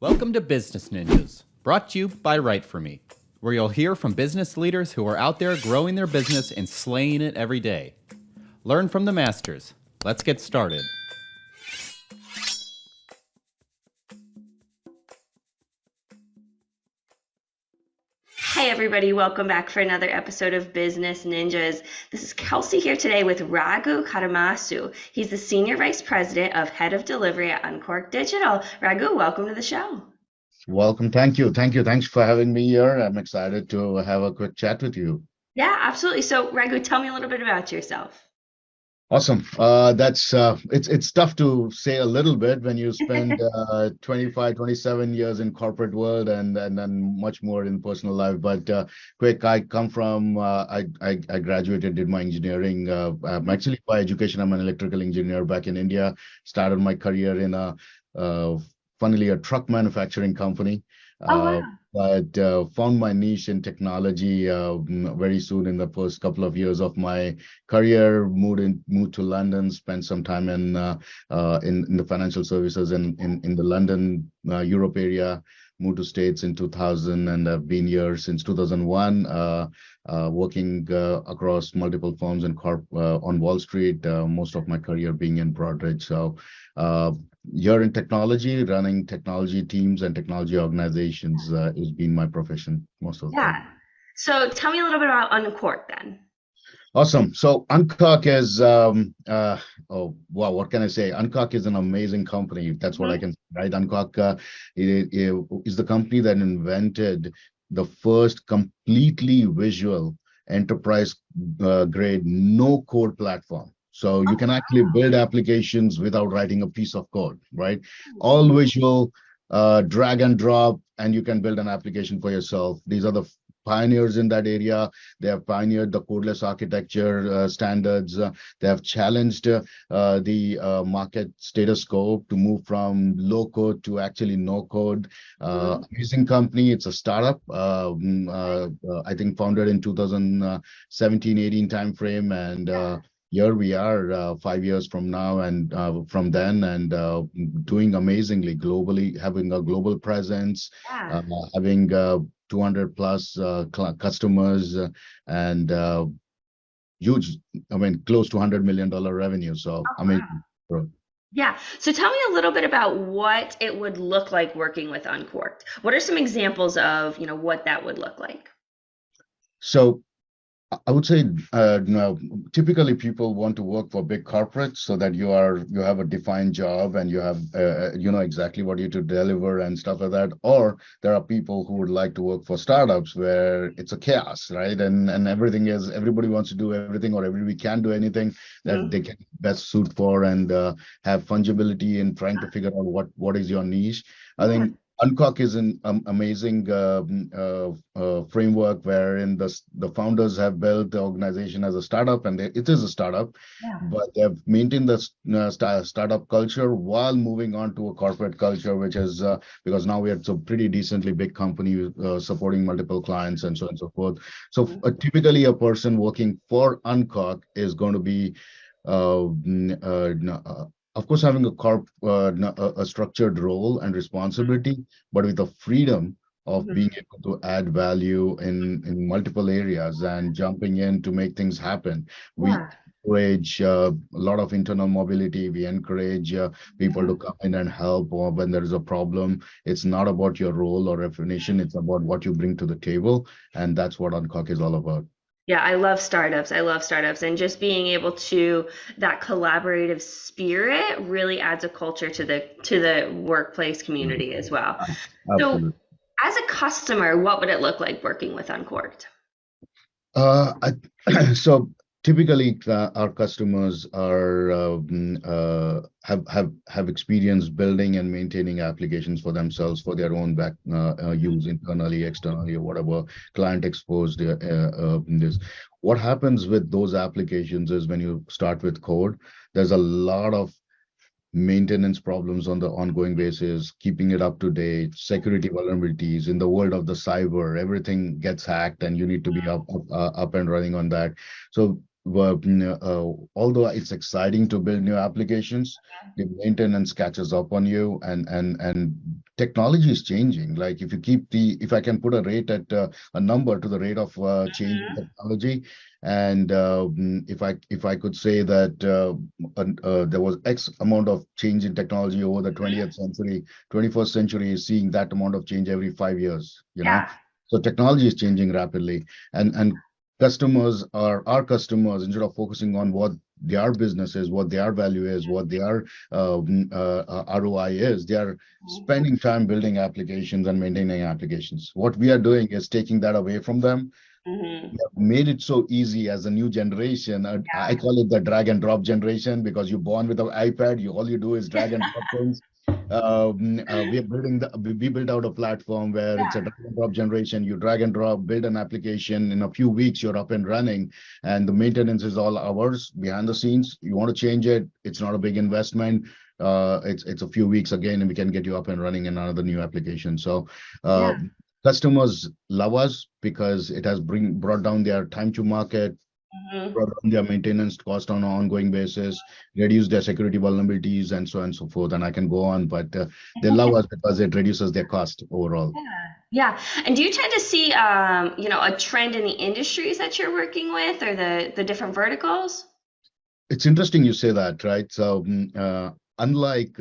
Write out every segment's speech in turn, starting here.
Welcome to Business Ninjas, brought to you by WriteForMe, where you'll hear from business leaders who are out there growing their business and slaying it every day. Learn from the masters. Let's get started. Hi everybody, welcome back for another episode of Business Ninjas. This is Kelsey here today with Raghu Kadamasu. He's the Senior Vice President of Head of Delivery at Unqork Digital. Raghu, welcome to the show. Welcome. Thank you. Thanks for having me here. I'm excited to have a quick chat with you. Yeah, absolutely. So Raghu, tell me a little bit about yourself. Awesome. It's tough to say a little bit when you spend 25, 27 years in corporate world and then much more in personal life. But quick, I come from I graduated, did my engineering. Actually, by education, I'm an electrical engineer back in India. Started my career in funnily a truck manufacturing company. Oh, wow. But found my niche in technology very soon in the first couple of years of my career. Moved to London, spent some time in the financial services in the London Europe area. Moved to States in 2000 and I've been here since 2001, working across multiple firms and on Wall Street. Most of my career being in Broadridge. So here in technology, running technology teams and technology organizations has been my profession most of the time. Yeah. So tell me a little bit about Unqork then. Awesome. So Unqork is, oh wow, what can I say? Unqork is an amazing company. That's what I can say, right? Unqork is the company that invented the first completely visual enterprise grade no code platform. So you can actually build applications without writing a piece of code, right? All visual, drag and drop, and you can build an application for yourself. These are the pioneers in that area. They have pioneered the codeless architecture standards. They have challenged the market status quo to move from low code to actually no code. Amazing company. It's a startup. I think founded in 2017-18 timeframe, and here we are 5 years from now and from then, and doing amazingly globally, having a global presence, Yeah. having 200 plus customers and huge, I mean, close to $100 million revenue. So Oh, amazing. wow. Yeah. So tell me a little bit about what it would look like working with Unqork. What are some examples of, what that would look like? So I would say, no, typically people want to work for big corporates so that you have a defined job and you have you know exactly what you to deliver and stuff like that. Or there are people who would like to work for startups where it's a chaos, right? And everybody wants to do everything, or everybody can do anything that they can best suit for, and have fungibility in trying to figure out what is your niche. I think Unqork is an amazing framework wherein the founders have built the organization as a startup, and it is a startup, Yeah. but they have maintained the startup culture while moving on to a corporate culture, which is because now we are a pretty decently big company supporting multiple clients and so on and so forth. So typically a person working for Unqork is going to be of course, having a structured role and responsibility, but with the freedom of being able to add value in multiple areas and jumping in to make things happen. We encourage a lot of internal mobility. We encourage people to come in and help, or when there is a problem. It's not about your role or definition. It's about what you bring to the table, and that's what Unqork is all about. Yeah, I love startups. I love startups. And just being able to, that collaborative spirit really adds a culture to the workplace community as well. So Absolutely. as a customer, what would it look like working with Unqorked? So typically, our customers have experience building and maintaining applications for themselves for their own back use internally, externally, or whatever client exposed. This. What happens with those applications is when you start with code, there's a lot of maintenance problems on the ongoing basis, keeping it up to date, security vulnerabilities. In the world of the cyber, everything gets hacked and you need to be up and running on that. So although it's exciting to build new applications, the maintenance catches up on you, and technology is changing. Like if I can put a rate at a number to the rate of change in technology, and if I could say that there was X amount of change in technology over the 20th century, 21st century is seeing that amount of change every 5 years. Yeah. So technology is changing rapidly, and customers are our customers, instead of focusing on what their business is, what their value is, what their ROI is, they are spending time building applications and maintaining applications. What we are doing is taking that away from them. Mm-hmm. We have made it so easy as a new generation. I call it the drag and drop generation, because you're born with an iPad, all you do is drag and drop things. We are we built out a platform where it's a drag and drop generation. You drag and drop, build an application. In a few weeks, you're up and running, and the maintenance is all ours behind the scenes. You want to change it, it's not a big investment. It's a few weeks again, and we can get you up and running in another new application. So Yeah. customers love us because it has brought down their time to market, Mm-hmm. brought down their maintenance cost on an ongoing basis, reduce their security vulnerabilities, and so on and so forth. And I can go on, but they love us because it reduces their cost overall. Yeah. And do you tend to see, a trend in the industries that you're working with, or the different verticals? It's interesting you say that, right? So, unlike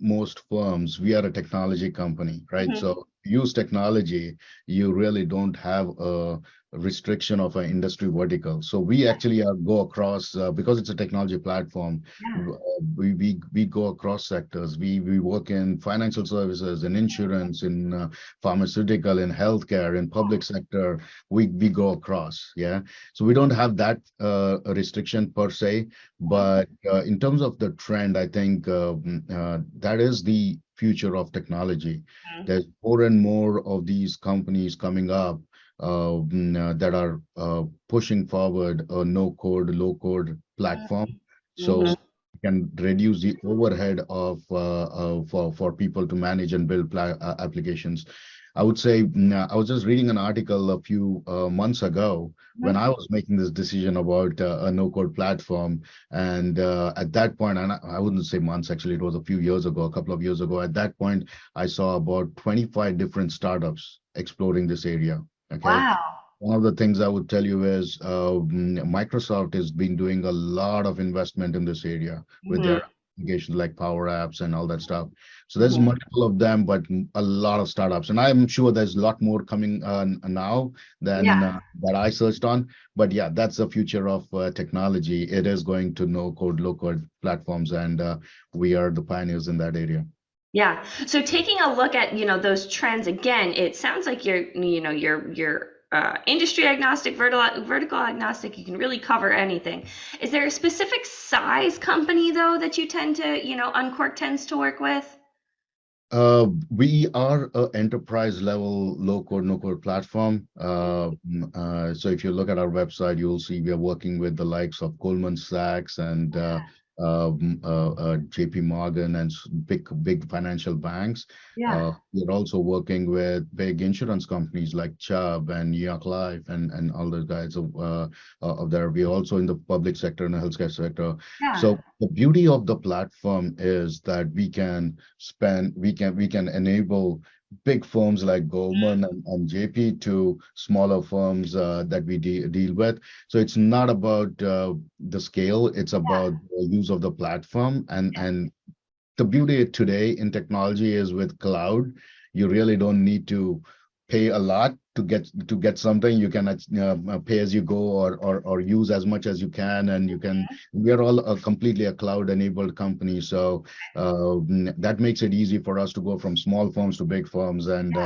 most firms, we are a technology company, right? Mm-hmm. So, use technology, you really don't have a restriction of an industry vertical. So, we actually go across because it's a technology platform. Yeah. We go across sectors. We work in financial services, in insurance, in pharmaceutical, in healthcare, in public sector. We go across, yeah. So we don't have that restriction per se, but in terms of the trend, I think that is the future of technology. There's more and more of these companies coming up that are pushing forward a no-code, low-code platform. So Mm-hmm. we can reduce the overhead of for people to manage and build applications. I would say I was just reading an article a few months ago when I was making this decision about a no-code platform, and at that point, and I wouldn't say months, actually, it was a few years ago, a couple of years ago. At that point, I saw about 25 different startups exploring this area. Okay. Wow. One of the things I would tell you is Microsoft has been doing a lot of investment in this area with Mm-hmm. their applications like Power Apps and all that stuff. So there's Mm-hmm. multiple of them, but a lot of startups, and I'm sure there's a lot more coming now than Yeah. that I searched on. But yeah, that's the future of technology. It is going to no code, low code platforms, and we are the pioneers in that area. Yeah. So taking a look at, those trends again, it sounds like you're industry agnostic, vertical agnostic. You can really cover anything. Is there a specific size company though that you tend to, Unqork tends to work with? We are an enterprise level low code, no code platform. So if you look at our website, you'll see we are working with the likes of Goldman Sachs and JP Morgan and big financial banks. Yeah. We're also working with big insurance companies like Chubb and New York Life and all those guys of there. We're also in the public sector and the healthcare sector. Yeah. So the beauty of the platform is that we can enable big firms like Goldman and JP to smaller firms that we deal with. So it's not about the scale, it's about the use of the platform. And the beauty today in technology is with cloud, you really don't need to pay a lot to get something. You can pay as you go, or use as much as you can, and you can. We are all completely a cloud enabled company, so that makes it easy for us to go from small firms to big firms, and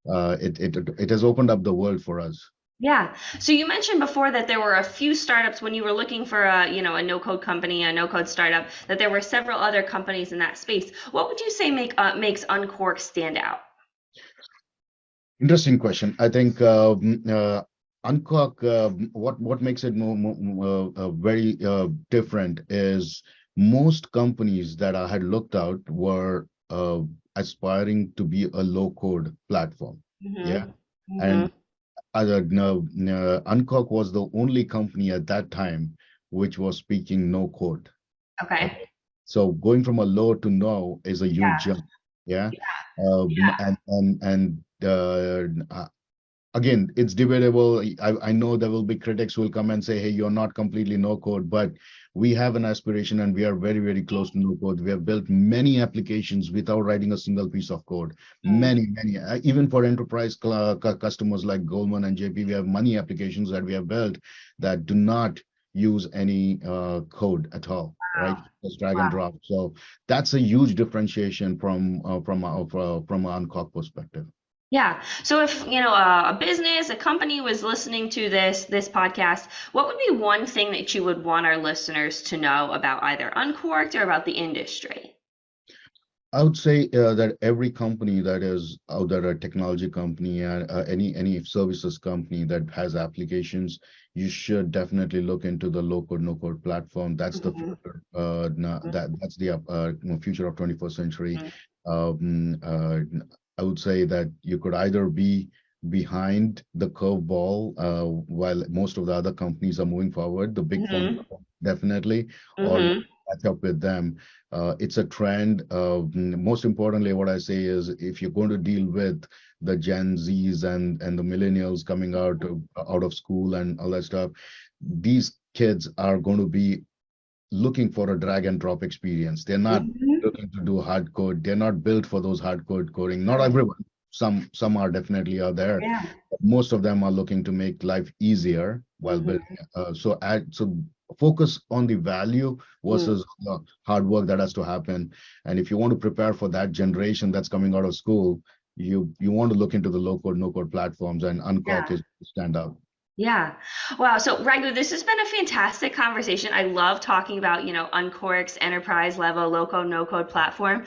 it has opened up the world for us. Yeah. So you mentioned before that there were a few startups when you were looking for a no-code company, a no-code startup, that there were several other companies in that space. What would you say makes Unqork stand out? Interesting question. I think Unqork, what makes it very different is most companies that I had looked out were aspiring to be a low-code platform. Yeah, Mm-hmm. Mm-hmm. and Unqork was the only company at that time which was speaking no code. Okay. Okay. So going from a low to no is a huge jump. Yeah. Yeah. Again, it's debatable. I know there will be critics who will come and say, hey, you're not completely no code, but we have an aspiration and we are very, very close to no code. We have built many applications without writing a single piece of code. Mm. Many. Even for enterprise customers like Goldman and JP, we have many applications that we have built that do not use any code at all, right? Wow. Just drag and Wow. drop. So that's a huge differentiation from an Unqork perspective. Yeah. So if, a business, a company was listening to this podcast, what would be one thing that you would want our listeners to know about either Uncorked or about the industry? I would say that every company that is out there, a technology company and any services company that has applications, you should definitely look into the low code, no code platform. That's the Mhm. future. That's the future of 21st century. Mhm. Um, uh, I would say that you could either be behind the curveball while most of the other companies are moving forward, the big firms Mhm. definitely, or Mhm. catch up with them. It's a trend. Most importantly, what I say is if you're going to deal with the Gen Zs and the millennials coming out of school and all that stuff, these kids are going to be looking for a drag and drop experience. They're not Mhm. looking to do hard code. They're not built for those hard code coding. Not everyone. Some are definitely out there. Yeah. But most of them are looking to make life easier while building. Mhm. So focus on the value Mm. versus the hard work that has to happen. And if you want to prepare for that generation that's coming out of school, you want to look into the low code, no code platforms, and Unqork Yeah. is stand out. Yeah. Wow. So, Raghu, this has been a fantastic conversation. I love talking about, Uncork's enterprise level low code, no code platform.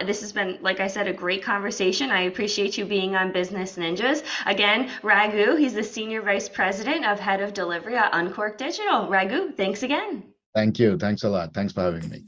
This has been, like I said, a great conversation. I appreciate you being on Business Ninjas. Again, Raghu, he's the Senior Vice President of Head of Delivery at Uncork Digital. Raghu, thanks again. Thank you. Thanks a lot. Thanks for having me.